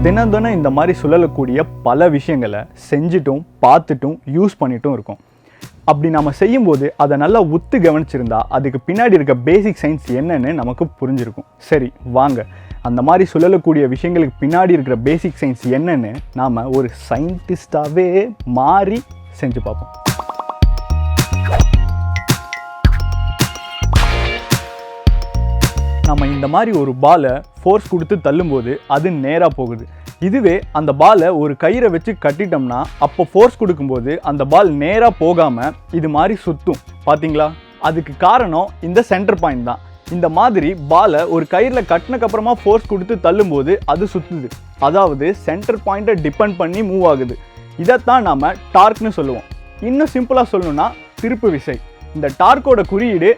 தினம் தினம் இந்த மாதிரி சுழலக்கூடிய பல விஷயங்களை செஞ்சுட்டும் பார்த்துட்டும் யூஸ் பண்ணிட்டும் இருக்கோம். அப்படி நம்ம செய்யும்போது அதை நல்லா உத்து கவனிச்சிருந்தா அதுக்கு பின்னாடி இருக்க பேசிக் சயின்ஸ் என்னன்னு நமக்கு புரிஞ்சிருக்கும். சரி வாங்க, அந்த மாதிரி சுழலக்கூடிய விஷயங்களுக்கு பின்னாடி இருக்கிற பேசிக் சயின்ஸ் என்னன்னு நாம் ஒரு சயின்டிஸ்டாகவே மாறி செஞ்சு பார்ப்போம். நம்ம இந்த மாதிரி ஒரு பாலை ஃபோர்ஸ் கொடுத்து தள்ளும்போது அது நேராக போகுது. இதுவே அந்த பாலை ஒரு கயிறை வச்சு கட்டிட்டோம்னா அப்போ ஃபோர்ஸ் கொடுக்கும்போது அந்த பால் நேராக போகாமல் இது மாதிரி சுற்றும். பார்த்தீங்களா? அதுக்கு காரணம் இந்த சென்டர் பாயிண்ட் தான். இந்த மாதிரி பாலை ஒரு கயிறில் கட்டினக்கப்புறமா ஃபோர்ஸ் கொடுத்து தள்ளும்போது அது சுற்றுது. அதாவது சென்டர் பாயிண்ட்டை டிபெண்ட் பண்ணி மூவ் ஆகுது. இதைத்தான் நாம் டார்க்னு சொல்லுவோம். இன்னும் சிம்பிளாக சொல்லணும்னா திருப்பு விசை. இந்த டார்க்கோட குறியீடு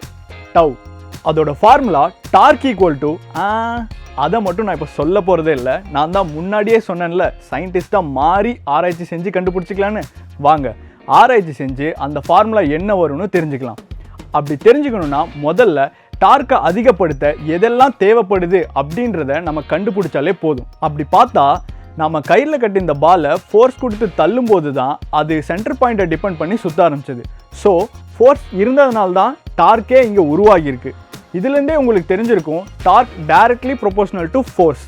டவ். அதோட ஃபார்முலா டார்க் ஈக்குவல் டு அதை மட்டும் நான் இப்போ சொல்ல போகிறதே இல்லை. நான் தான் முன்னாடியே சொன்னேன்ல, சயின்டிஸ்டாக மாறி ஆராய்ச்சி செஞ்சு கண்டுபிடிச்சிக்கலான்னு. வாங்க ஆராய்ச்சி செஞ்சு அந்த ஃபார்முலா என்ன வரும்னு தெரிஞ்சுக்கலாம். அப்படி தெரிஞ்சுக்கணுன்னா முதல்ல டார்க்கை அதிகப்படுத்த எதெல்லாம் தேவைப்படுது அப்படின்றத நம்ம கண்டுபிடிச்சாலே போதும். அப்படி பார்த்தா நம்ம கையில் கட்டி இந்த பாலை ஃபோர்ஸ் கொடுத்து தள்ளும்போது தான் அது சென்டர் பாயிண்ட்டை டிபெண்ட் பண்ணி சுற்ற ஆரம்பிச்சது. ஸோ ஃபோர்ஸ் இருந்ததுனால தான் டார்க்கே இங்கே உருவாகியிருக்கு. இதுலேருந்தே உங்களுக்கு தெரிஞ்சிருக்கும், torque directly proportional to force.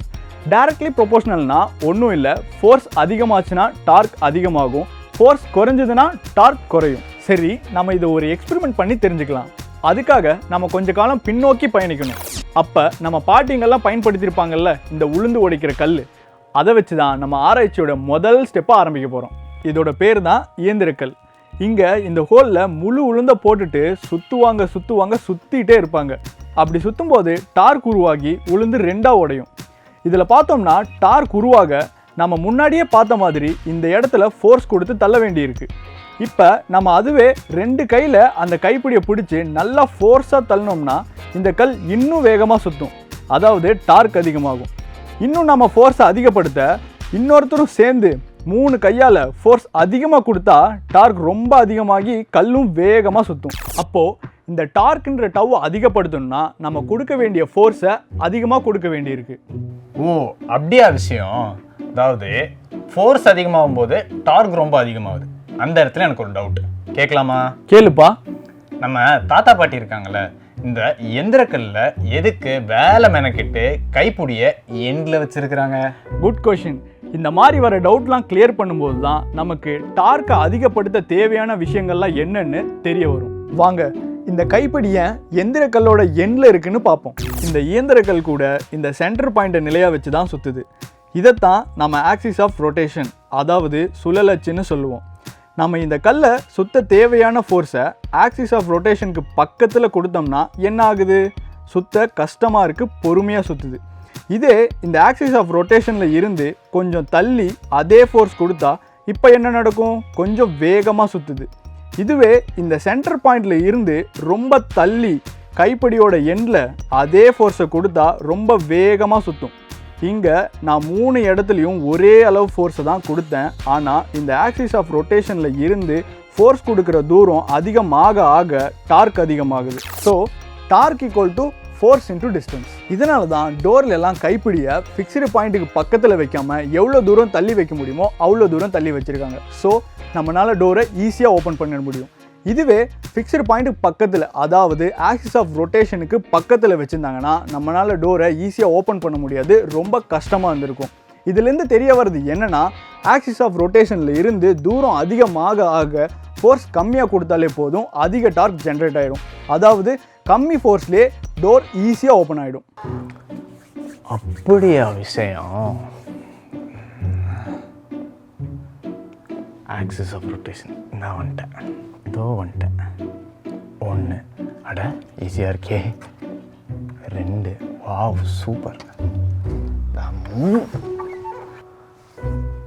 Directly ப்ரொபோஷனல்னா ஒன்றும் இல்லை, ஃபோர்ஸ் அதிகமாச்சுன்னா டார்க் அதிகமாகும், ஃபோர்ஸ் குறைஞ்சதுன்னா டார்க் குறையும். சரி, நம்ம இதை ஒரு எக்ஸ்பெரிமெண்ட் பண்ணி தெரிஞ்சுக்கலாம். அதுக்காக நம்ம கொஞ்ச காலம் பின்னோக்கி பயணிக்கணும். அப்போ நம்ம பாட்டிங்கெல்லாம் பயன்படுத்தியிருப்பாங்கல்ல இந்த உளுந்து உடைக்கிற கல், அதை வச்சு தான் நம்ம ஆராய்ச்சியோட முதல் ஸ்டெப்பாக ஆரம்பிக்க போகிறோம். இதோட பேர் தான் இயந்திரக்கல். இங்கே இந்த ஹோலில் முழு உளுந்தை போட்டுட்டு சுற்றிட்டே இருப்பாங்க. அப்படி சுற்றும் போது டார்க் உருவாகி உளுந்து ரெண்டாக உடையும். இதில் பார்த்தோம்னா டார்க் உருவாக நம்ம முன்னாடியே பார்த்த மாதிரி இந்த இடத்துல ஃபோர்ஸ் கொடுத்து தள்ள வேண்டியிருக்கு. இப்போ நம்ம அதுவே ரெண்டு கையில் அந்த கைப்பிடியை பிடிச்சி நல்லா ஃபோர்ஸாக தள்ளினோம்னா இந்த கல் இன்னும் வேகமாக சுற்றும். அதாவது டார்க் அதிகமாகும். இன்னும் நம்ம ஃபோர்ஸை அதிகப்படுத்த இன்னொருத்தரும் சேர்ந்து 3 கையால் ஃபோர்ஸ் அதிகமாக கொடுத்தா டார்க் ரொம்ப அதிகமாகி கல்லும் வேகமாக சுற்றும். அப்போது இந்த டார்க்ன்ற டவ் அதிகப்படுத்தணும்னா நம்ம கொடுக்க வேண்டிய ஃபோர்ஸை அதிகமாக கொடுக்க வேண்டியிருக்கு. ஓ, அப்படியா விஷயம்? அதாவது ஃபோர்ஸ் அதிகமாகும் போது டார்க் ரொம்ப அதிகமாகுது. அந்த இடத்துல எனக்கு ஒரு டவுட் கேட்கலாமா? கேளுப்பா. நம்ம தாத்தா பாட்டி இருக்காங்கல்ல, இந்த எந்திரக்கல்ல எதுக்கு வேலை மெனக்கிட்டு கைப்பிடிய எண்டில் வச்சிருக்கிறாங்க? Good question. இந்த மாதிரி வர டவுட்லாம் கிளியர் பண்ணும்போது தான் நமக்கு டார்க்கை அதிகப்படுத்த தேவையான விஷயங்கள்லாம் என்னன்னு தெரிய வரும். வாங்க இந்த கைப்பிடியை எந்திரக்கல்லோட எண்டில் இருக்குன்னு பார்ப்போம். இந்த இயந்திரக்கல் கூட இந்த சென்டர் பாயிண்ட்டை நிலையாக வச்சு தான் சுற்றுது. இதைத்தான் நம்ம ஆக்சிஸ் ஆஃப் ரொட்டேஷன், அதாவது சுழலச்சுன்னு சொல்லுவோம். நம்ம இந்த கல்லை சுத்த தேவையான ஃபோர்ஸை ஆக்சிஸ் ஆஃப் ரொட்டேஷனுக்கு பக்கத்தில் கொடுத்தோம்னா என்ன ஆகுது? சுத்த கஷ்டமாக இருக்குது, பொறுமையாக சுற்றுது. இதே இந்த ஆக்சிஸ் ஆஃப் ரொட்டேஷனில் இருந்து கொஞ்சம் தள்ளி அதே ஃபோர்ஸ் கொடுத்தா இப்போ என்ன நடக்கும்? கொஞ்சம் வேகமாக சுற்றுது. இதுவே இந்த சென்டர் பாயிண்டில் இருந்து ரொம்ப தள்ளி கைப்பிடியோட எண்டில் அதே ஃபோர்ஸை கொடுத்தா ரொம்ப வேகமாக சுற்றும். இங்கே நான் 3 இடத்துலையும் ஒரே அளவு ஃபோர்ஸை தான் கொடுத்தேன். ஆனால் இந்த ஆக்சிஸ் ஆஃப் ரொட்டேஷனில் இருந்து ஃபோர்ஸ் கொடுக்குற தூரம் அதிகமாக ஆக டார்க் அதிகமாகுது. So dark equal to force into distance. இதனால தான் டோரில் எல்லாம் கைப்பிடியை ஃபிக்ஸ்டு பாயிண்ட்டுக்கு பக்கத்தில் வைக்காமல் எவ்வளோ தூரம் தள்ளி வைக்க முடியுமோ அவ்வளோ தூரம் தள்ளி வச்சுருக்காங்க. ஸோ நம்மளால் டோரை ஈஸியாக ஓப்பன் பண்ண முடியும். இதுவே ஃபிக்ஸ்டு பாயிண்ட்டுக்கு பக்கத்தில், அதாவது ஆக்சிஸ் ஆஃப் ரொட்டேஷனுக்கு பக்கத்தில் வச்சுருந்தாங்கன்னா நம்மளால் டோரை ஈஸியாக ஓப்பன் பண்ண முடியாது, ரொம்ப கஷ்டமாக இருந்திருக்கும். இதுலேருந்து தெரிய வருது என்னென்னா, ஆக்சிஸ் ஆஃப் ரொட்டேஷனில் இருந்து தூரம் அதிகமாக ஆக ஃபோர்ஸ் கம்மியாக கொடுத்தாலே போதும், அதிக டார்க் ஜென்ரேட் ஆகிடும். அதாவது கம்மி ஃபோர்ஸ்லேயே டோர் ஈஸியாக ஓப்பன் ஆகிடும். அப்படியா விஷயம்? ஆக்சிஸ் ஆஃப் ரொட்டேஷன் நான் வந்துட்டேன். 1 அட ஈஸியாக இருக்கே. 2 வாவ் சூப்பர்.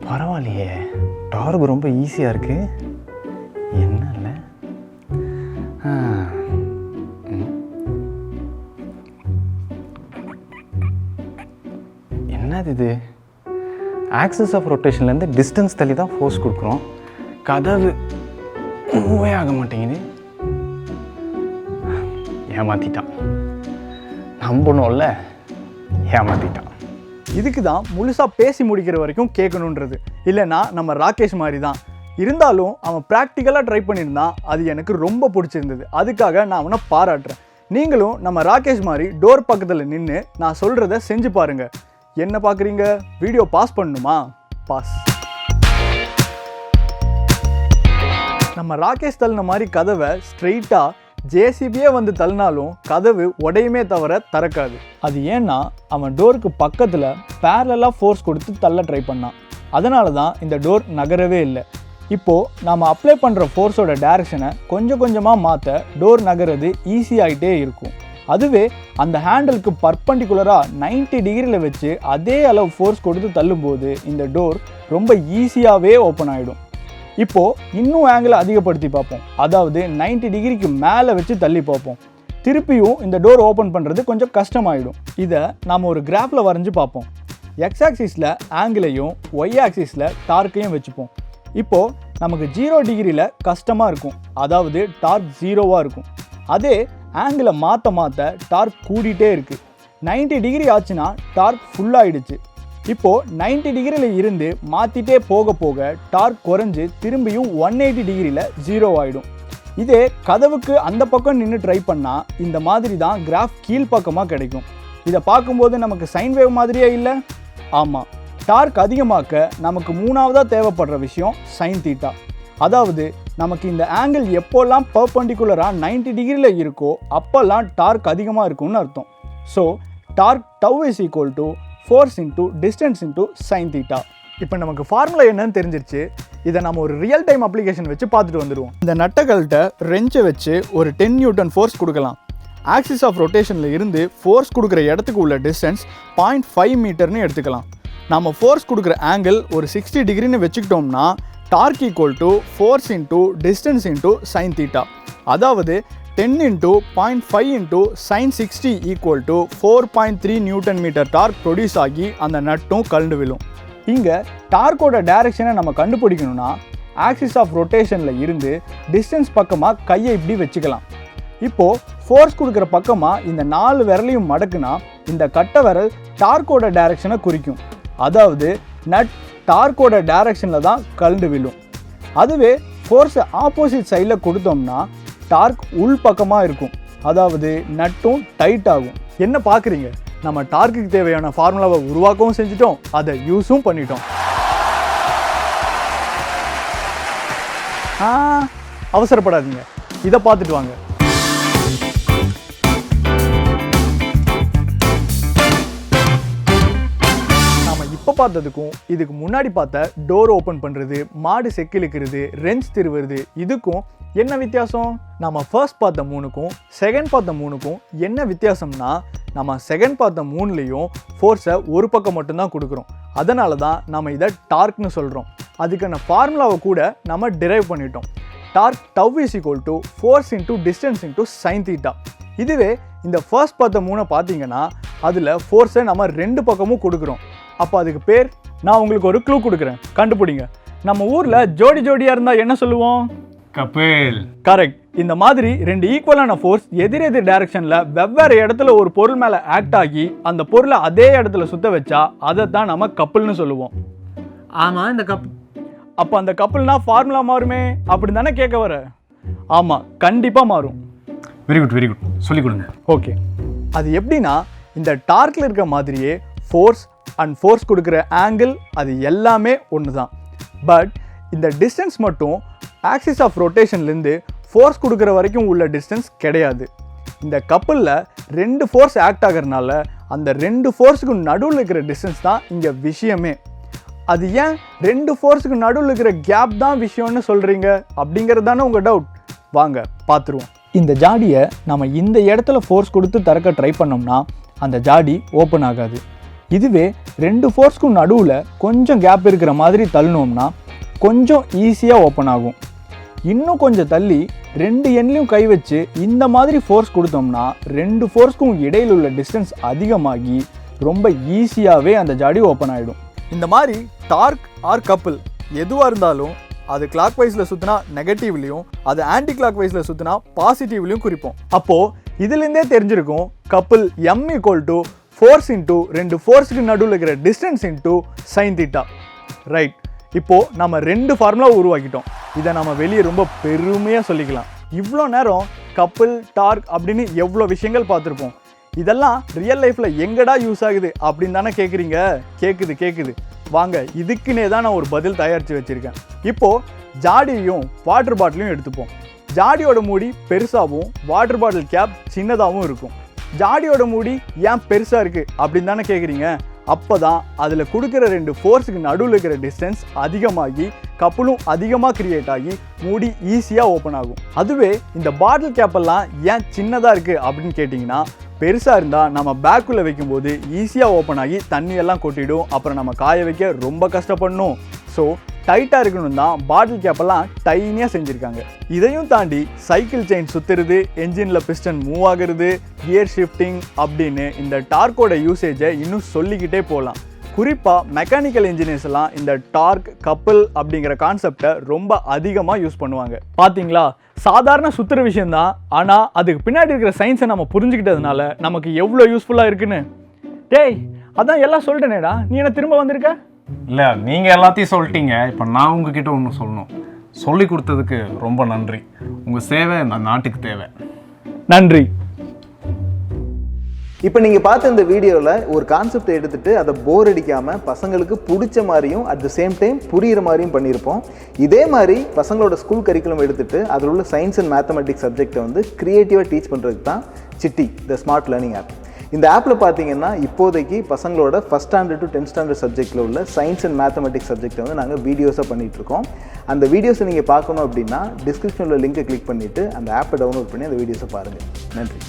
பரவாயில்லையே, டார்க் ரொம்ப ஈஸியாக இருக்கு. என்ன இல்லை? என்னது இது? ஆக்சிஸ் ஆஃப் ரொட்டேஷன்லேருந்து டிஸ்டன்ஸ் தள்ளி தான் ஃபோர்ஸ் கொடுக்குறோம். கதவு மூவே ஆக மாட்டேங்குது. ஏமாற்றிட்டான். நம்பணும்ல, ஏமாற்றிட்டான். இதுக்கு தான் முழுசாக பேசி முடிக்கிற வரைக்கும் கேட்கணுன்றது. இல்லைன்னா நம்ம ராகேஷ் மாதிரி தான். இருந்தாலும் அவன் ப்ராக்டிக்கலாக ட்ரை பண்ணியிருந்தான். அது எனக்கு ரொம்ப பிடிச்சிருந்தது. அதுக்காக நான் அவனை பாராட்டுறேன். நீங்களும் நம்ம ராகேஷ் மாதிரி டோர் பக்கத்தில் நின்று நான் சொல்கிறத செஞ்சு பாருங்கள். என்ன பார்க்குறீங்க? வீடியோ பாஸ் பண்ணணுமா? பாஸ். நம்ம ராகேஷ் தள்ளின மாதிரி கதவை ஸ்ட்ரெயிட்டாக ஜேசிபியே வந்து தள்ளினாலும் கதவு உடையுமே தவிர திறக்காது. அது ஏன்னா அவன் டோருக்கு பக்கத்தில் பேரலாக ஃபோர்ஸ் கொடுத்து தள்ள ட்ரை பண்ணான். அதனால தான் இந்த டோர் நகரவே இல்லை. இப்போது நாம் அப்ளை பண்ணுற ஃபோர்ஸோட டைரக்ஷனை கொஞ்சம் கொஞ்சமாக மாற்ற டோர் நகர்றது ஈஸியாகிட்டே இருக்கும். அதுவே அந்த ஹேண்டிலுக்கு பர்பண்டிகுலராக 90 டிகிரியில் வச்சு அதே அளவு ஃபோர்ஸ் கொடுத்து தள்ளும்போது இந்த டோர் ரொம்ப ஈஸியாகவே ஓப்பன் ஆகிடும். இப்போது இன்னும் ஆங்கிளை அதிகப்படுத்தி பார்ப்போம். அதாவது 90 டிகிரிக்கு மேலே வச்சு தள்ளி பார்ப்போம். திருப்பியும் இந்த டோர் ஓப்பன் பண்ணுறது கொஞ்சம் கஷ்டமாயிடும். இதை நாம் ஒரு கிராஃபில் வரைஞ்சி பார்ப்போம். எக்ஸ் ஆக்சிஸில் ஆங்கிளையும் ஒய் ஆக்சிஸில் டார்க்கையும் வச்சுப்போம். இப்போது நமக்கு 0 டிகிரியில் கஷ்டமாக இருக்கும். அதாவது டார்க் 0வாக இருக்கும். அதே ஆங்கிளை மாற்ற டார்க் கூடிட்டே இருக்குது. 90 டிகிரி ஆச்சுன்னா டார்க் ஃபுல்லாகிடுச்சு. இப்போது 90 டிகிரியில் இருந்து மாற்றிட்டே போக போக டார்க் குறைஞ்சி திரும்பியும் 180 டிகிரியில் 0 ஆகிடும். இதே கதவுக்கு அந்த பக்கம் நின்று ட்ரை பண்ணால் இந்த மாதிரி தான் கிராஃப் கீழ்ப்பக்கமாக கிடைக்கும். இதை பார்க்கும்போது நமக்கு சைன் வேவ் மாதிரியே இல்லை? ஆமாம். டார்க் அதிகமாக்க நமக்கு மூணாவதாக தேவைப்படுற விஷயம் சைன் தீட்டா. அதாவது நமக்கு இந்த ஆங்கிள் எப்போல்லாம் பர்பண்டிகுலராக 90 டிகிரியில் இருக்கோ அப்போல்லாம் டார்க் அதிகமாக இருக்கும்னு அர்த்தம். So torque tau is equal to force into distance into sine theta. இப்போ நமக்கு ஃபார்முலா என்னன்னு தெரிஞ்சிருச்சு. இதை நம்ம ஒரு ரியல் டைம் அப்ளிகேஷன் வச்சு பார்த்துட்டு வந்துடுவோம். இந்த நட்டகள்கிட்ட ரெஞ்சை வச்சு ஒரு 10 நியூட்டன் ஃபோர்ஸ் கொடுக்கலாம். ஆக்சிஸ் ஆஃப் ரொட்டேஷனில் இருந்து ஃபோர்ஸ் கொடுக்குற இடத்துக்கு உள்ள டிஸ்டன்ஸ் 0.5 மீட்டர்னு எடுத்துக்கலாம். நம்ம ஃபோர்ஸ் கொடுக்குற ஆங்கிள் ஒரு 60 டிகிரின்னு வச்சுக்கிட்டோம்னா torque equal to force into distance into sine theta. அதாவது 10 into 0.5 into sin 60 equal to 4.3 newton metre torque produce ஆகி அந்த நட்டும் கலந்து விழும். இங்கே டார்க்கோட டைரக்ஷனை நம்ம கண்டுபிடிக்கணும்னா ஆக்சிஸ் ஆஃப் ரொட்டேஷனில் இருந்து டிஸ்டன்ஸ் பக்கமாக கையை இப்படி வச்சுக்கலாம். இப்போது ஃபோர்ஸ் கொடுக்குற பக்கமாக இந்த 4 விரலையும் மடக்குனா இந்த கட்டை விரல் டார்க்கோட டைரக்ஷனை குறிக்கும். அதாவது நட் டார்க்கோட டைரக்ஷனில் தான் கலந்து விழும். அதுவே ஃபோர்ஸை ஆப்போசிட் சைடில் கொடுத்தோம்னா டார்க் உள் பக்கமாக இருக்கும். அதாவது நட்டும் டைட் ஆகும். என்ன பார்க்குறீங்க? நம்ம டார்க்குக்கு தேவையான ஃபார்முலாவை உருவாக்கவும் செஞ்சிட்டோம், அதை யூஸும் பண்ணிட்டோம். அவசரப்படாதீங்க, இதை பார்த்துட்டு வாங்க. இப்போ பார்த்ததுக்கும் இதுக்கு முன்னாடி பார்த்த டோர் ஓப்பன் பண்ணுறது, மாடு செக்கிழுக்கிறது, ரெஞ்ச் திருவுறது இதுக்கும் என்ன வித்தியாசம்? நம்ம ஃபர்ஸ்ட் பார்த்த 3க்கும் செகண்ட் பார்த்த 3க்கும் என்ன வித்தியாசம்னா நம்ம செகண்ட் பார்த்த 3லையும் ஃபோர்ஸை ஒரு பக்கம் மட்டும்தான் கொடுக்குறோம். அதனால தான் நம்ம இதை டார்க்னு சொல்கிறோம். அதுக்கான ஃபார்முலாவை கூட நம்ம டிரைவ் பண்ணிட்டோம். Torque tau is equal to force into distance into sine theta. இதுவே இந்த ஃபர்ஸ்ட் பார்த்த 3 பார்த்தீங்கன்னா அதில் ஃபோர்ஸை நம்ம 2 பக்கமும் கொடுக்குறோம். அப்போ அதுக்கு பேர், நான் உங்களுக்கு ஒரு க்ளூ கொடுக்குறேன், கண்டுபிடிங்க. நம்ம ஊரில் ஜோடி ஜோடியாக இருந்தால் என்ன சொல்லுவோம்? கப்பல். கரெக்ட். இந்த மாதிரி 2 ஈக்குவலான ஃபோர்ஸ் எதிரெதிர் டைரக்ஷனில் வெவ்வேறு இடத்துல ஒரு பொருள் மேலே ஆக்ட் ஆகி அந்த பொருளை அதே இடத்துல சுத்த வச்சா அதை தான் நம்ம கப்பல்னு சொல்லுவோம். ஆமாம், இந்த அப்போ அந்த கப்பல்னா ஃபார்முலா மாறுமே அப்படி தானே கேட்க வர? ஆமாம், கண்டிப்பாக மாறும். Very good, very good. சொல்லிக் கொடுங்க. ஓகே, அது எப்படின்னா இந்த டார்க்கில் இருக்க மாதிரியே ஃபோர்ஸ் அண்ட் ஃபோர்ஸ் கொடுக்குற ஆங்கிள் அது எல்லாமே ஒன்று தான். பட் இந்த டிஸ்டன்ஸ் மட்டும் ஆக்சிஸ் ஆஃப் ரொட்டேஷன்லேருந்து ஃபோர்ஸ் கொடுக்குற வரைக்கும் உள்ள டிஸ்டன்ஸ் கிடையாது. இந்த கப்பலில் 2 ஃபோர்ஸ் ஆக்ட் ஆகிறதுனால அந்த 2 ஃபோர்ஸுக்கு நடுவில் இருக்கிற டிஸ்டன்ஸ் தான் இங்கே விஷயமே. அது ஏன் 2 ஃபோர்ஸுக்கு நடுவில் இருக்கிற கேப் தான் விஷயம்னு சொல்கிறீங்க அப்படிங்கிறது தானே உங்கள் டவுட். வாங்க பார்த்துருவோம். இந்த ஜாடியை நம்ம இந்த இடத்துல ஃபோர்ஸ் கொடுத்து திறக்க ட்ரை பண்ணோம்னா அந்த ஜாடி ஓப்பன் ஆகாது. இதுவே 2 ஃபோர்ஸ்க்கும் நடுவில் கொஞ்சம் கேப் இருக்கிற மாதிரி தள்ளினோம்னா கொஞ்சம் ஈஸியாக ஓப்பன் ஆகும். இன்னும் கொஞ்சம் தள்ளி 2 எண்ட்லையும் கை வச்சு இந்த மாதிரி ஃபோர்ஸ் கொடுத்தோம்னா 2 ஃபோர்ஸ்க்கும் இடையில் உள்ள டிஸ்டன்ஸ் அதிகமாகி ரொம்ப ஈஸியாகவே அந்த ஜாடி ஓப்பன் ஆகிடும். இந்த மாதிரி டார்க் ஆர் கப்பிள் எதுவாக இருந்தாலும் அது கிளாக் வைஸில் சுற்றினா நெகட்டிவ்லையும் அது ஆன்டி கிளாக் வைஸில் சுற்றினா பாசிட்டிவ்லையும் குறிப்போம். அப்போது இதுலேருந்தே தெரிஞ்சிருக்கும் கப்பிள் M = ஃபோர்ஸ் இன்டூ 2 ஃபோர்ஸுக்கு நடுவில் இருக்கிற distance into sine theta. Right, இப்போது நம்ம 2 ஃபார்முலா உருவாக்கிட்டோம். இதை நம்ம வெளியே ரொம்ப பெருமையாக சொல்லிக்கலாம். இவ்வளோ நேரம் கப்பிள், டார்க் அப்படின்னு எவ்வளோ விஷயங்கள் பார்த்துருப்போம். இதெல்லாம் ரியல் லைஃப்பில் எங்கடா யூஸ் ஆகுது அப்படின்னு தானே கேட்குறீங்க? கேட்குது. வாங்க, இதுக்குன்னே தான் நான் ஒரு பதில் தயாரித்து வச்சுருக்கேன். இப்போது ஜாடியையும் வாட்டர் பாட்டிலையும் எடுத்துப்போம். ஜாடியோட மூடி பெருசாகவும் வாட்டர் பாட்டில் கேப் சின்னதாகவும் இருக்கும். ஜாடியோட மூடி ஏன் பெருசாக இருக்குது அப்படின்னு தானே கேட்குறீங்க? அப்போ தான் அதில் கொடுக்குற 2 ஃபோர்ஸுக்கு நடுவில் இருக்கிற டிஸ்டன்ஸ் அதிகமாகி கப்புளும் அதிகமாக க்ரியேட் ஆகி மூடி ஈஸியாக ஓப்பன் ஆகும். அதுவே இந்த பாட்டில் கேப்பெல்லாம் ஏன் சின்னதாக இருக்குது அப்படின்னு கேட்டிங்கன்னா, பெருசாக இருந்தால் நம்ம பேக்குள்ளே வைக்கும்போது ஈஸியாக ஓப்பன் ஆகி தண்ணியெல்லாம் கொட்டிடும். அப்புறம் நம்ம காய வைக்க ரொம்ப கஷ்டப்படணும். ஸோ டைட்டாக இருக்கணும் தான் பாட்டில் கேப்பெல்லாம் டைனியாக செஞ்சுருக்காங்க. இதையும் தாண்டி சைக்கிள் செயின் சுற்றுறது, என்ஜினில் பிஸ்டன் மூவ் ஆகுறது, கியர் ஷிஃப்டிங் அப்படின்னு இந்த டார்க்கோட யூசேஜை இன்னும் சொல்லிக்கிட்டே போகலாம். குறிப்பாக மெக்கானிக்கல் இன்ஜினியர்ஸ் எல்லாம் இந்த டார்க், கப்பிள் அப்படிங்கிற கான்செப்டை ரொம்ப அதிகமாக யூஸ் பண்ணுவாங்க. பார்த்தீங்களா, சாதாரண சுற்றுற விஷயந்தான், ஆனால் அதுக்கு பின்னாடி இருக்கிற சயின்ஸை நம்ம புரிஞ்சுக்கிட்டதுனால நமக்கு எவ்வளோ யூஸ்ஃபுல்லாக இருக்குன்னு. டேய், அதான் எல்லாம் சொல்லிட்டேனேடா, நீ என்ன திரும்ப வந்திருக்க? இல்லை, நீங்கள் எல்லாத்தையும் சொல்லிட்டீங்க. இப்போ நான் உங்ககிட்ட ஒன்று சொல்லணும். சொல்லி கொடுத்ததுக்கு ரொம்ப நன்றி. உங்கள் சேவை இந்த நாட்டுக்கு தேவை. நன்றி. இப்போ நீங்கள் பார்த்த இந்த வீடியோவில் ஒரு கான்செப்டை எடுத்துகிட்டு அதை போர் அடிக்காமல் பசங்களுக்கு பிடிச்ச மாதிரியும் அட் த சேம் டைம் புரிகிற மாதிரியும் பண்ணியிருப்போம். இதே மாதிரி பசங்களோட ஸ்கூல் கரிக்குலம் எடுத்துகிட்டு அதில் உள்ள சயின்ஸ் அண்ட் மேத்தமெட்டிக்ஸ் சப்ஜெக்டை வந்து க்ரியேட்டிவாக டீச் பண்ணுறதுக்கு தான் city, the smart learning app. இந்த ஆப்பில் பார்த்தீங்கன்னா இப்போதைக்கு பசங்களோட 1st standard to 10th standard சப்ஜெக்டில் உள்ள சயின்ஸ் அண்ட் மேத்தமெட்டிக்ஸ் சப்ஜெக்டை வந்து நாங்கள் வீடியோஸாக பண்ணிகிட்ருக்கோம். அந்த வீடியோஸை நீங்கள் பார்க்கணும் அப்படின்னா டிஸ்கிரிப்ஷனில் லிங்கை கிளிக் பண்ணிவிட்டு அந்த ஆப்பை டவுன்லோட் பண்ணி அந்த வீடியோஸை பாருங்கள். நன்றி.